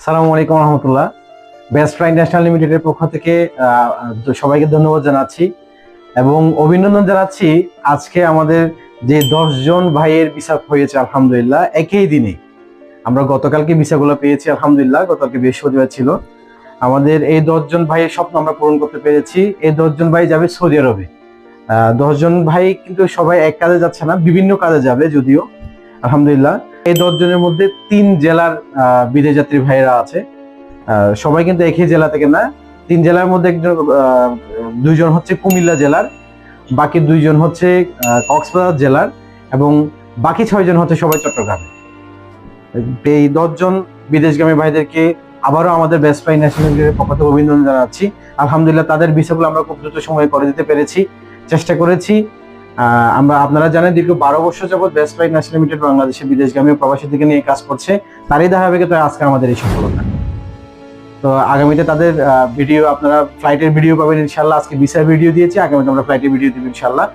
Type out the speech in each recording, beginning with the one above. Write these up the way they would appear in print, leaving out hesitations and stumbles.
আসসালামু আলাইকুম রহমতুল্লাহ। Best international লিমিটেডের পক্ষ থেকে সবাইকে ধন্যবাদ জানাচ্ছি এবং অভিনন্দন জানাচ্ছি। আজকে আমাদের যে 10 জন ভাইয়ের ভিসা হয়েছে আলহামদুলিল্লাহ একই দিনে। আমরা গতকালকে ভিসাগুলো পেয়েছি আলহামদুলিল্লাহ, গতকালকে বৃহস্পতিবার ছিল। আমাদের এই 10 জন ভাইয়ের স্বপ্ন আমরা পূরণ করতে পেরেছি। এই 10 জন ভাই যাবে সৌদি আরবে। 10 জন ভাই কিন্তু সবাই এক কাজে যাচ্ছে না, বিভিন্ন কাজে যাবে যদিও আলহামদুলিল্লাহ। এই 10 জনের মধ্যে 3 জেলার বিদেশ যাত্রী ভাইয়েরা আছে। সবাই কিন্তু একই জেলা থেকে না, 3 জেলার মধ্যে একজন 2 জন হচ্ছে কুমিল্লা জেলার, বাকি 2 জন হচ্ছে কক্সবাজার জেলার এবং বাকি 6 জন হচ্ছে সবাই চট্টগ্রামে। এই 10 জন বিদেশগামী ভাইদেরকে আবারও আমাদের বেস্ট ন্যাশনাল পক্ষ থেকে অভিনন্দন জানাচ্ছি। আলহামদুলিল্লাহ তাদের ভিসাগুলো আমরা খুব দ্রুত সময়ে করে দিতে পেরেছি, চেষ্টা করেছি। আপনারা জানেন দীর্ঘ 12 বছর যাবৎ বেস্ট ন্যাশনাল লিমিটেড বাংলাদেশে বিদেশগামী প্রবাসীদেরকে নিয়ে কাজ করছে। তারই ধারাবাহিকতায় আজকে আমাদের এই সফলতা। তো আগামীতে তাদের ভিডিও, আপনারা ফ্লাইটের ভিডিও পাবেন ইনশাল্লাহ। আজকে ভিসার ভিডিও দিয়েছি, আগামীতে আমরা ফ্লাইটের ভিডিও দেব ইনশাল্লাহ।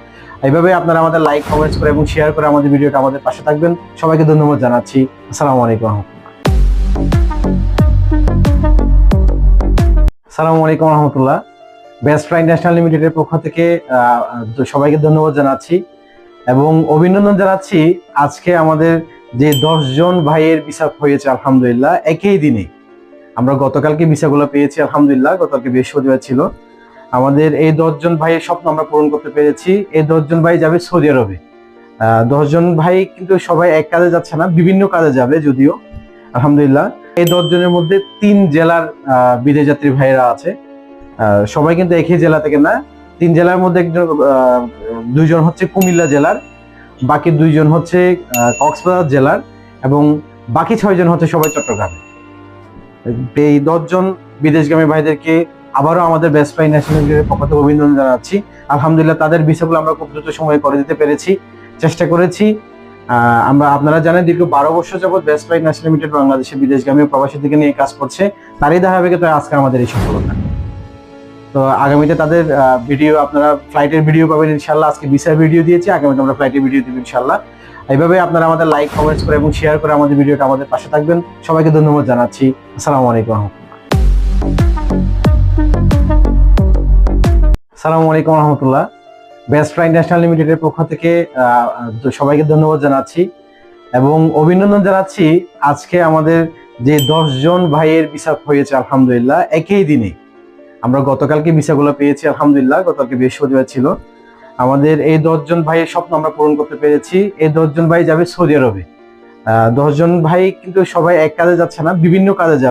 এইভাবে আপনারা আমাদের লাইক, কমেন্টস করে এবং শেয়ার করে আমাদের ভিডিওটা আমাদের পাশে থাকবেন। সবাইকে ধন্যবাদ জানাচ্ছি। আসসালামু আলাইকুম। আসসালামু আলাইকুম রহমতুল্লাহ। বেস্ট ইন্টারন্যাশনাল লিমিটেডের পক্ষ থেকে সবাইকে ধন্যবাদ জানাচ্ছি এবং অভিনন্দন জানাচ্ছি। আজকে আমাদের যে 10 জন ভাইয়ের ভিসা হয়েছে আলহামদুলিল্লাহ একই দিনে। আমরা গতকালকে ভিসাগুলো পেয়েছি আলহামদুলিল্লাহ, গতকালকে বৃহস্পতিবার ছিল। আমাদের এই 10 জন ভাইয়ের স্বপ্ন আমরা পূরণ করতে পেরেছি। এই 10 জন ভাই যাবে সৌদি আরবে। 10 জন ভাই কিন্তু সবাই এক কাজে যাচ্ছে না, বিভিন্ন কাজে যাবে যদিও আলহামদুলিল্লাহ। এই 10 জনের মধ্যে 3 জেলার বিদেশ যাত্রী ভাইয়েরা আছে। সবাই কিন্তু একই জেলা থেকে না, 3 জেলার মধ্যে একজন 2 জন হচ্ছে কুমিল্লা জেলার, বাকি 2 জন হচ্ছে কক্সবাজার জেলার এবং বাকি 6 জন হচ্ছে সবাই চট্টগ্রামে। এই 10 জন বিদেশগামী ভাইদেরকে আবারও আমাদের বেস্ট ন্যাশনাল পক্ষ থেকে অভিনন্দন জানাচ্ছি। আলহামদুলিল্লাহ তাদের ভিসাগুলো আমরা খুব দ্রুত সময়ে করে দিতে পেরেছি, চেষ্টা করেছি। আপনারা জানেন দীর্ঘ 12 বছর যাবৎ বেস্ট ন্যাশনাল লিমিটেড বাংলাদেশে বিদেশগামী প্রবাসীদেরকে নিয়ে কাজ করছে। তারই ধারাবাহিকতায় আজকে আমাদের এই সফলতা। তো আগামীতে তাদের ভিডিও, আপনারা ফ্লাইটের ভিডিও পাবেন ইনশাল্লাহ। আজকে ভিসার ভিডিও দিয়েছি, আগামীতে আমরা ফ্লাইটের ভিডিও দেব ইনশাল্লাহ। এইভাবে আপনারা আমাদের লাইক, কমেন্টস করে এবং শেয়ার করে আমাদের ভিডিওটা আমাদের পাশে থাকবেন। সবাইকে ধন্যবাদ জানাচ্ছি। আসসালামু আলাইকুম। আসসালামু আলাইকুম রহমতুল্লাহ। বেস্ট ইন্টারন্যাশনাল লিমিটেডের পক্ষ থেকে সবাইকে ধন্যবাদ জানাচ্ছি এবং অভিনন্দন জানাচ্ছি। আজকে আমাদের যে 10 জন ভাইয়ের ভিসা হয়েছে আলহামদুলিল্লাহ একই দিনে। আমরা গতকালকে ভিসাগুলো পেয়েছি আলহামদুলিল্লাহ, গতকালকে বৃহস্পতিবার ছিল। আমাদের এই 10 জন ভাইয়ের স্বপ্ন আমরা পূরণ করতে পেরেছি। এই 10 জন ভাই যাবে সৌদি আরবে। 10 জন ভাই কিন্তু সবাই এক কাজে যাচ্ছে না, বিভিন্ন কাজে যাবে।